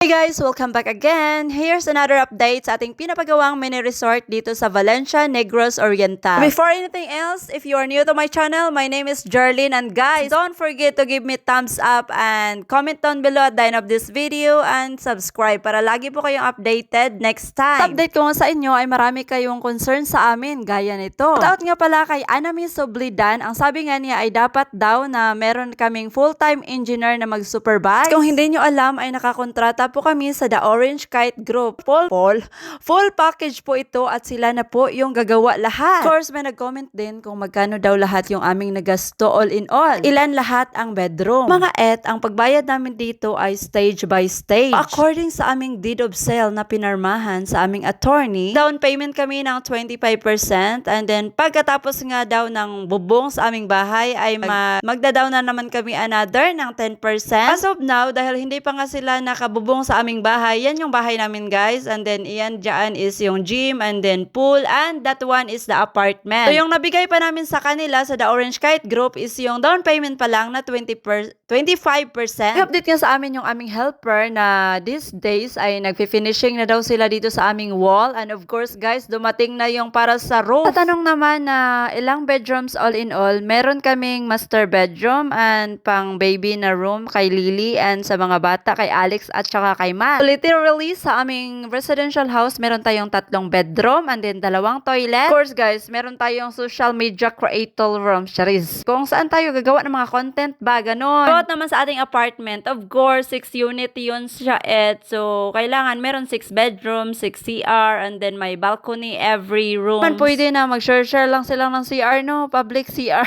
Hey guys! Welcome back again! Here's another update sa ating pinapagawang mini resort dito sa Valencia, Negros Oriental. Before anything else, if you are new to my channel, my name is Jarlene, and guys, don't forget to give me thumbs up and comment down below at the end of this video and subscribe para lagi po kayong updated next time. Update ko nga sa inyo ay marami kayong concern sa amin gaya nito. Shoutout nga pala kay Anami Soblidan, ang sabi nga niya ay dapat daw na meron kaming full-time engineer na mag-supervise. Kung hindi nyo alam ay nakakontrata po kami sa The Orange Kite Group. Full package po ito at sila na po yung gagawa lahat. Of course, may nag-comment din kung magkano daw lahat yung aming nagasto all in all. Ilan lahat ang bedroom. Mga ang pagbayad namin dito ay stage by stage. According sa aming deed of sale na pinarmahan sa aming attorney, down payment kami ng 25% and then pagkatapos nga daw ng bubong sa aming bahay ay magda-down na naman kami another ng 10%. As of now, dahil hindi pa nga sila nakabubong sa aming bahay, yan yung bahay namin guys, and then iyan dyan is yung gym and then pool, and that one is the apartment. So yung nabigay pa namin sa kanila sa The Orange Kite Group is yung down payment pa lang na 25%. I-update nga sa amin yung aming helper na these days ay nagfi-finishing na daw sila dito sa aming wall, and of course guys, dumating na yung para sa roof. Tatanong naman na ilang bedrooms all in all, meron kaming master bedroom and pang baby na room kay Lily, and sa mga bata kay Alex at saka kay Matt. So, literally, sa aming residential house, meron tayong 3 bedroom and then 2 toilet. Of course, guys, meron tayong social media creator room, charis. Kung saan tayo gagawa ng mga content ba, ganon. Bawat naman sa ating apartment, of course, 6 unit yun siya so, kailangan meron 6 bedroom, 6 CR, and then may balcony every room. Man, pwede na mag-share lang silang ng CR, no? Public CR.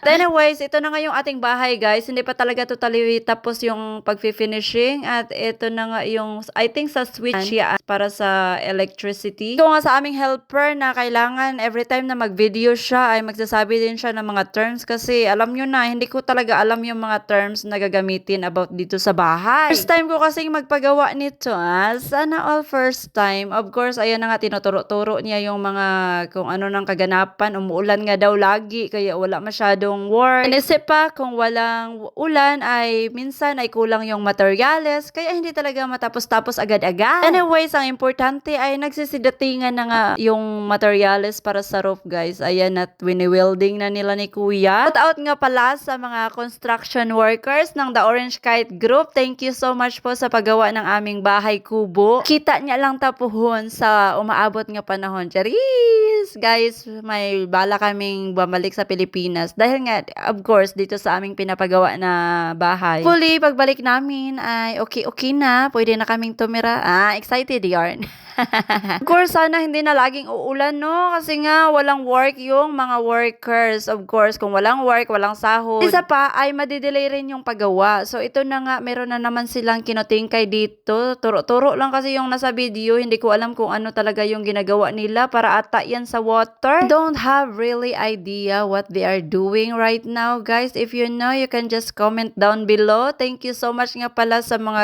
Anyways, ito na nga yung ating bahay, guys. Hindi pa talaga totally tapos yung pag-finishing, at ito na nga yung, I think sa switch yan para sa electricity. Ito nga sa aming helper na kailangan every time na mag-video siya ay magsasabi din siya ng mga terms, kasi alam nyo na, hindi ko talaga alam yung mga terms na gagamitin about dito sa bahay. First time ko kasing magpagawa nito, sana all first time. Of course, ayan na nga, tinuturo-turo niya yung mga kung ano ng kaganapan. Umuulan nga daw lagi, kaya wala masyadong work. Inisip pa, kung walang ulan ay minsan ay kulang yung materyales, kaya hindi talaga matapos-tapos agad-agad. Anyways, ang importante ay nagsisidatingan na nga yung materials para sa roof, guys. Ayan, at wini-welding na nila ni Kuya. Shout out nga pala sa mga construction workers ng The Orange Kite Group. Thank you so much po sa paggawa ng aming bahay kubo. Kita niya lang tapuhon sa umaabot nga panahon. Charis! Guys, may bala kaming bumalik sa Pilipinas. Dahil nga, of course, dito sa aming pinapagawa na bahay. Fully, pagbalik namin ay okay na. Pwede na kaming tumira. Excited yarn. Of course, sana hindi na laging uulan, no? Kasi nga, walang work yung mga workers. Of course, kung walang work, walang sahod. Isa pa, ay madidelay rin yung paggawa. So, ito na nga, meron na naman silang kinotingkay dito. Turo-turo lang kasi yung nasa video. Hindi ko alam kung ano talaga yung ginagawa nila para ata yan sa water. I don't have really idea what they are doing right now, guys. If you know, you can just comment down below. Thank you so much nga pala sa mga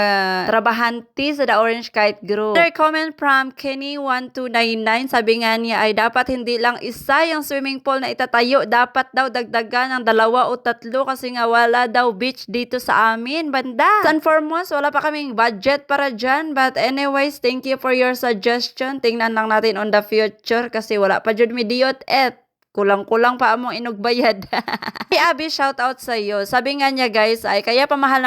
trabahante sa The Orange Kite Group. Their comment from Kenny1299, sabi nga niya ay dapat hindi lang isa yung swimming pool na itatayo, dapat daw dagdagan ng 2 o 3 kasi nga wala daw beach dito sa amin banda. And foremost, wala pa kaming budget para dyan, but anyways, thank you for your suggestion. Tingnan lang natin on the future kasi wala pa dyan midiyot kulang-kulang pa among inugbayad. Hey Abby, shout out sa iyo. Sabi nga niya guys, ay kaya pamahal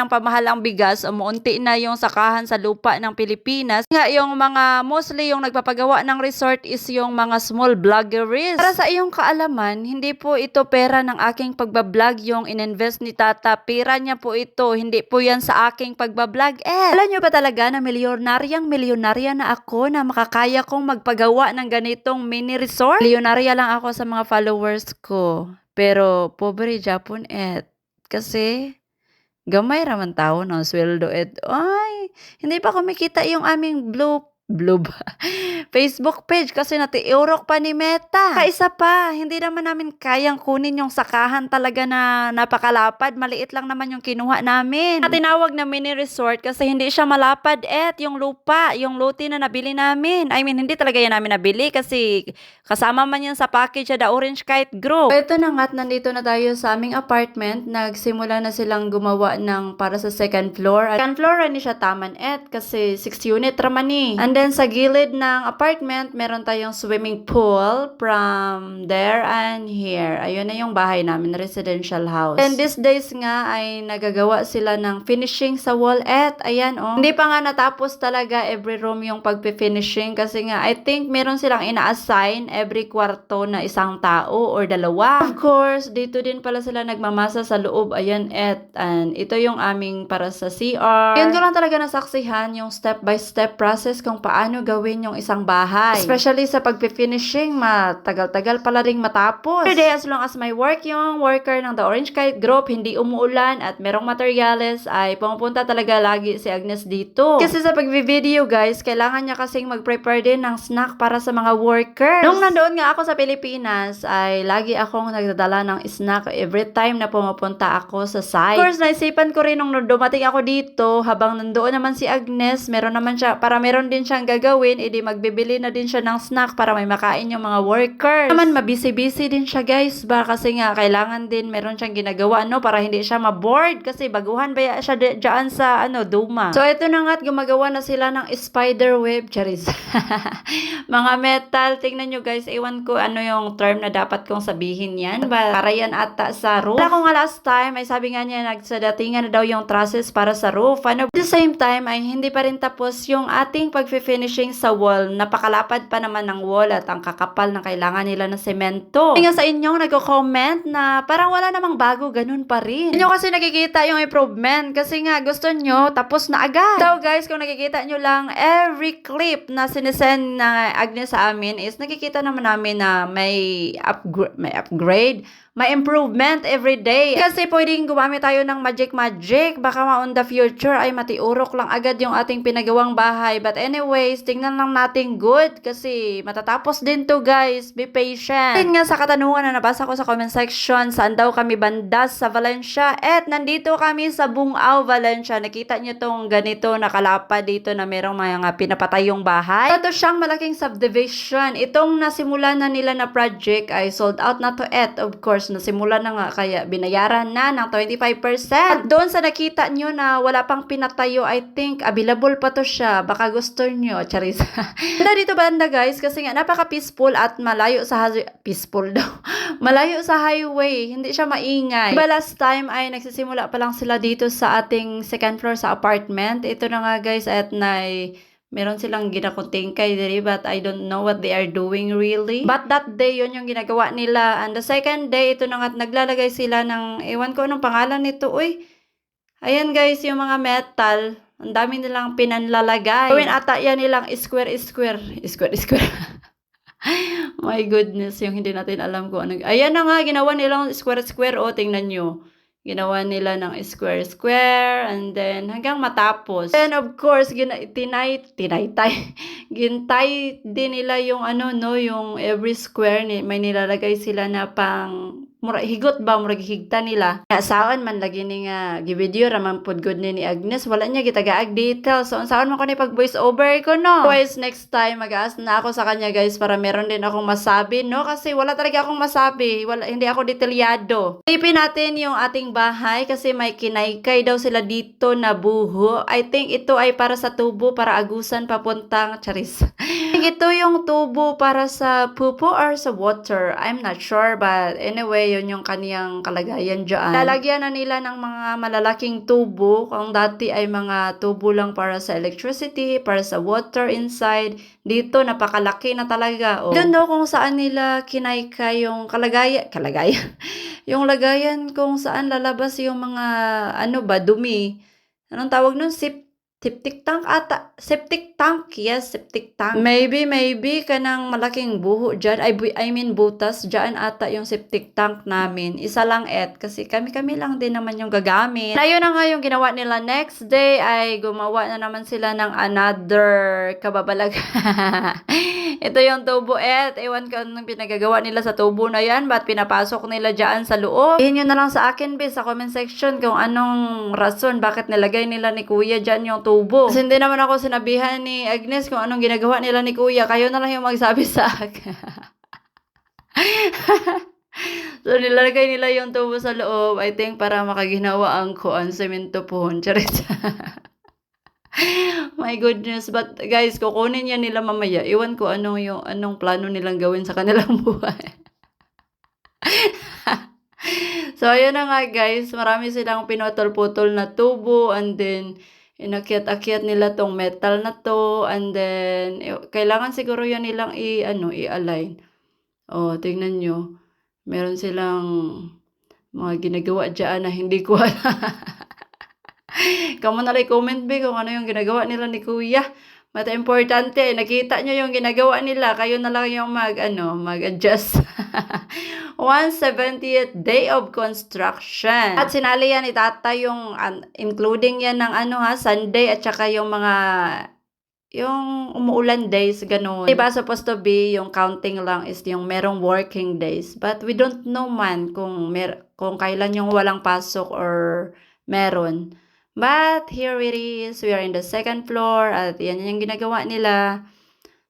ang bigas, umuunti na yung sakahan sa lupa ng Pilipinas. Nga yung mga, mostly yung nagpapagawa ng resort is yung mga small vloggeries. Para sa iyong kaalaman, hindi po ito pera ng aking pagbablog yung ininvest ni Tata. Pera niya po ito, hindi po yan sa aking pagbablog. Alam niyo ba talaga na milyonarya na ako na makakaya kong magpagawa ng ganitong mini resort? Milyonarya lang ako sa mga followers ko. Pero, pobre Japon kasi, gamay raman tao ng sweldo ay, hindi pa kumikita yung aming blue Blue ba? Facebook page kasi natiurok pa ni Meta. Kaisa pa, hindi naman namin kayang kunin yung sakahan talaga na napakalapad. Maliit lang naman yung kinuha namin. At tinawag na mini resort kasi hindi siya malapad yung lupa, yung lote na nabili namin. I mean, hindi talaga yan namin nabili kasi kasama man yan sa package sa The Orange Kite Group. Ito na nga't nandito na tayo sa aming apartment. Nagsimula na silang gumawa ng para sa second floor. Second floor ni siya taman kasi 6 unit raman ni. And then sa gilid ng apartment, meron tayong swimming pool from there and here. Ayun na yung bahay namin, residential house. And these days nga ay nagagawa sila ng finishing sa wall ayan Hindi pa nga natapos talaga every room yung pagpi-finishing kasi nga I think meron silang ina-assign every kwarto na isang tao or dalawa. Of course, dito din pala sila nagmamasa sa loob. And ito yung aming para sa CR. Yun ko lang talaga nasaksihan yung step by step process kung paano gawin yung isang bahay. Especially sa pagpi-finishing, matagal-tagal pala ring matapos. Every day, as long as may work yung worker ng The Orange Kite Group, hindi umuulan at merong materyales, ay pumupunta talaga lagi si Agnes dito. Kasi sa pag-video guys, kailangan niya kasing mag-prepare din ng snack para sa mga workers. Nung nandoon nga ako sa Pilipinas, ay lagi akong nagdadala ng snack every time na pumupunta ako sa site. Of course, naisipan ko rin nung dumating ako dito, habang nandoon naman si Agnes, meron din siyang gagawin, edi magbibili na din siya ng snack para may makain yung mga workers. Naman mabisi-busy din siya guys ba kasi nga kailangan din meron siyang ginagawa para hindi siya ma-bored kasi baguhan ba siya dyan sa Duma. So ito na nga't gumagawa na sila ng spider web, charis. Mga metal, tingnan nyo guys, ewan ko ano yung term na dapat kong sabihin yan. Para yan ata sa roof. Wala ko nga last time ay sabi nga niya nagsadatingan na daw yung trusses para sa roof. At the same time ay hindi pa rin tapos yung ating pag-finishing sa wall. Napakalapad pa naman ng wall at ang kakapal na kailangan nila ng semento. Nga sa inyong nagko-comment na parang wala namang bago, ganun pa rin. Inyo kasi nakikita yung improvement kasi nga gusto nyo tapos na agad. So guys, kung nakikita nyo lang every clip na sinesend na Agnes sa amin is nakikita naman namin na may upgrade, may improvement every day. Kasi pwedeng gumamit tayo ng magic. Baka on the future ay matiurok lang agad yung ating pinagawang bahay. But anyways, tingnan lang natin good kasi matatapos din to guys. Be patient. Din nga sa katanungan na nabasa ko sa comment section, saan daw kami banda sa Valencia? Nandito kami sa Bungao, Valencia. Nakita nyo tong ganito nakalapad dito na merong mga pinapatayong bahay. Ito siyang malaking subdivision. Itong nasimula na nila na project ay sold out na to Of course, nasimula na nga kaya binayaran na ng 25%. At doon sa nakita nyo na wala pang pinatayo, I think available pa to siya. Baka gusto nyo, charis. Dito banda guys kasi nga napaka-peaceful at malayo sa peaceful daw. Malayo sa highway, hindi siya maingay. Diba last time ay nagsisimula pa lang sila dito sa ating second floor sa apartment. Ito na nga guys at meron silang ginakutingkay diri but I don't know what they are doing really. But that day, yun yung ginagawa nila. And the second day, ito na nga naglalagay sila ng, ewan ko anong pangalan nito, Ayan guys, yung mga metal, ang dami nilang pinanlalagay. Gawin ata yan nilang square. My goodness, yung hindi natin alam kung ano. Ayan na nga, ginawa nilang square. Tingnan nyo. Ginawa nila ng square and then hanggang matapos. And of course, gintay din nila yung yung every square may nilalagay sila na pang higot ba murag higta nila. Saan man lagi ni nga gi-video raman pud good ni Agnes, wala niya gitagaag details. So saan man ko ni pag voice over ko no. Otherwise next time mag-ask na ako sa kanya guys para meron din akong masabi no kasi wala talaga akong masabi. Hindi ako detalyado. Tipin natin yung ating bahay kasi may kinaykay daw sila dito na buho. I think ito ay para sa tubo para agusan papuntang charis. Ito yung tubo para sa pupo or sa water. I'm not sure but anyway yun yung kaniyang kalagayan dyan. Lalagyan na nila ng mga malalaking tubo. Kung dati ay mga tubo lang para sa electricity, para sa water inside. Dito, napakalaki na talaga. Doon daw kung saan nila kinaykay yung kalagayan. Yung lagayan kung saan lalabas yung mga, dumi. Anong tawag nun? septic tank ata. Septic tank. Yes, septic tank. Maybe kanang malaking buho dyan. I mean, butas. Dyan ata yung septic tank namin. Isa lang kasi kami lang din naman yung gagamit. Ayun na nga yung ginawa nila. Next day ay gumawa na naman sila ng another kababalag. Ito yung tubo ewan ko anong pinagagawa nila sa tubo na yan. Ba't pinapasok nila dyan sa loob? Ihin nyo na lang sa akin, sa comment section kung anong rason bakit nilagay nila ni Kuya dyan yung tubo. Kasi hindi naman ako sinabihan ni Agnes kung anong ginagawa nila ni Kuya. Kayo na lang yung magsabi sa akin. So, nilalagay nila yung tubo sa loob. I think para makaginawa ang semento pohon. Charit. My goodness. But guys, kukunin yan nila mamaya. Iwan ko anong plano nilang gawin sa kanilang buhay. So, ayun na nga guys. Marami silang pinutol-putol na tubo. And then, inakyat-akyat nila tong metal na to. And then, kailangan siguro yan nilang i-align. Oh, tingnan nyo. Meron silang mga ginagawa dyan na hindi ko alam. Kamu na comment kung ano yung ginagawa nila ni Kuya. Mata importante, nakita nyo yung ginagawa nila. Kayo na lang yung mag-adjust. 170th day of construction. At sinali yan ni Tata yung, including yan ng Sunday at saka yung mga yung umuulan days, ganun. Diba supposed to be, yung counting lang is yung merong working days. But we don't know man kung kailan yung walang pasok or meron. But here it is. We are in the second floor at yan yung ginagawa nila.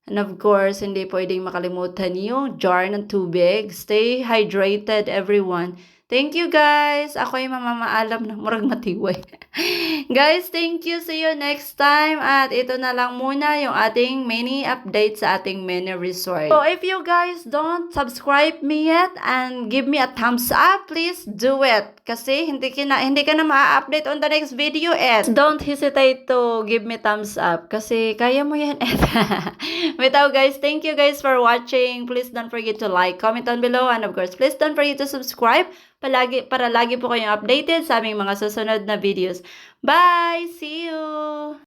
And of course, hindi pwedeng makalimutan yung jar ng tubig. Stay hydrated, everyone. Thank you, guys. Ako ay mamamaalam na murag matiway. Guys, thank you. See you next time. At ito na lang muna yung ating mini update sa ating mini resort. So, if you guys don't subscribe me yet and give me a thumbs up, please do it. Kasi hindi ka na ma-update on the next video. Don't hesitate to give me thumbs up. Kasi kaya mo yan. Bitaw, guys, thank you guys for watching. Please don't forget to like, comment down below. And of course, please don't forget to subscribe para lagi po kayong updated sa aming mga susunod na videos. Bye! See you!